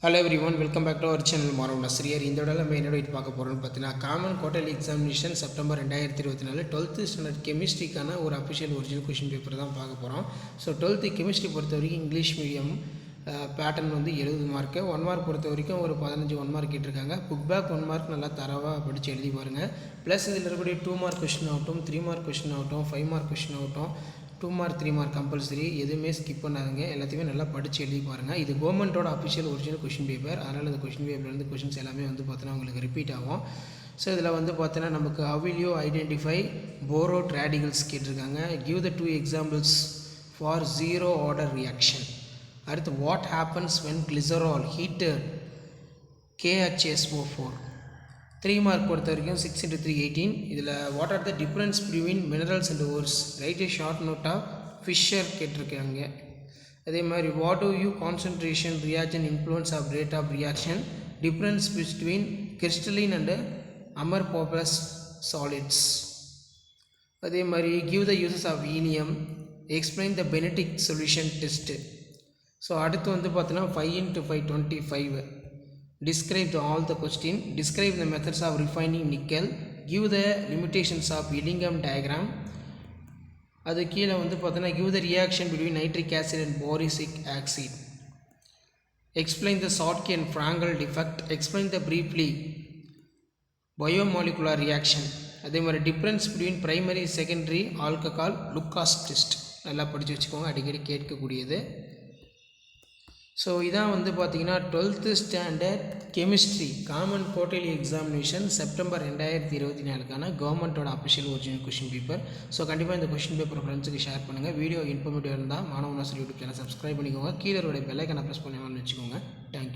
Hello everyone, welcome back to our channel Manav Nasriyer. இந்த வீடியோல நம்ம என்ன பார்க்க போறோம்னு பார்த்தீங்கன்னா common quarterly examination September 2024 12th standard கெமிஸ்ட்ரிக்கான ஒரு அஃபிஷியல் ஒரிஜினல் கொஸ்டின் பேப்பர் தான் பார்க்க போகிறோம். ஸோ 12th கெமிஸ்ட்ரி பொறுத்த வரைக்கும் இங்கிலீஷ் மீடியம் பேட்டர்ன் வந்து 70 மார்க்கு, 1 மார்க் பொறுத்த வரைக்கும் ஒரு 15 1 மார்க் கேட்டிருக்காங்க. புக் பேக் 1 மார்க் நல்லா தரவாக படித்து எழுதி பாருங்கள். ப்ளஸ் இதில் இருக்கக்கூடிய 2 மார்க் கொஸ்டின் ஆகட்டும், 3 மார்க் கொஸ்டின் ஆகட்டும், 5 மார்க் கொஸ்டின் ஆகட்டும், 2 மார்க் 3 மார்க் கம்பல்சரி எதுவுமே ஸ்கிப் பண்ணாதுங்க. எல்லாத்தையுமே நல்லா படித்து எழுதி பாருங்கள். இது கவர்மெண்ட்டோட அஃபிஷியல் ஒரிஜினல் கொஷின் பேப்பர். அதனால் இந்த கொஷின் பேப்பர்லேருந்து கொஷின்ஸ் எல்லாமே வந்து பார்த்தோன்னா உங்களுக்கு ரிப்பீட் ஆகும். ஸோ இதில் வந்து பார்த்தோன்னா நமக்கு how will you identify borrowed radicals கேட்டிருக்காங்க. give the 2 examples for zero order reaction. அடுத்து what happens when glycerol heated KHSO4. 3 mark பொறுத்த வரைக்கும் 6 × 3 18. இதில் what are the difference between minerals and ores, right a short நோட்டாக ஃபிஷர் கேட்டிருக்காங்க. அதே மாதிரி what do you concentration reaction influence of rate of reaction, difference between crystalline and amorphous solids. அதே மாதிரி give the uses of helium, explain the Benedict solution test. So அடுத்து வந்து பார்த்தீங்கன்னா 5 × 5 25. Describe all the question. Describe the methods of refining nickel. Give the limitations of Eddingham diagram. அது கீழே வந்து பார்த்தோன்னா give the reaction between nitric acid and boric acid. Explain the Schottky and Frankel defect. Explain the briefly biomolecular reaction. அதே மாதிரி difference between primary secondary alcohol Lucas test நல்லா படித்து வச்சுக்கோங்க, அடிக்கடி கேட்கக்கூடியது. ஸோ இதான் வந்து பார்த்தீங்கன்னா 12th standard chemistry common quarterly examination September 2024க்கான கவர்மெண்ட்டோட official original question paper. So கண்டிப்பாக இந்த கொஷின் பேப்பர் ஃப்ரெண்ட்ஸுக்கு ஷேர் பண்ணுங்கள். வீடியோ இன்ஃபர்மேட்டிவ் இருந்தால் மாணவ நாசர் யூடியூப் சேனல் சப்ஸ்கிரைப் பண்ணிக்கோங்க. கீழே பெல் ஐக்கானை ப்ரெஸ் பண்ணி வச்சுக்கோங்க. தேங்க்யூ.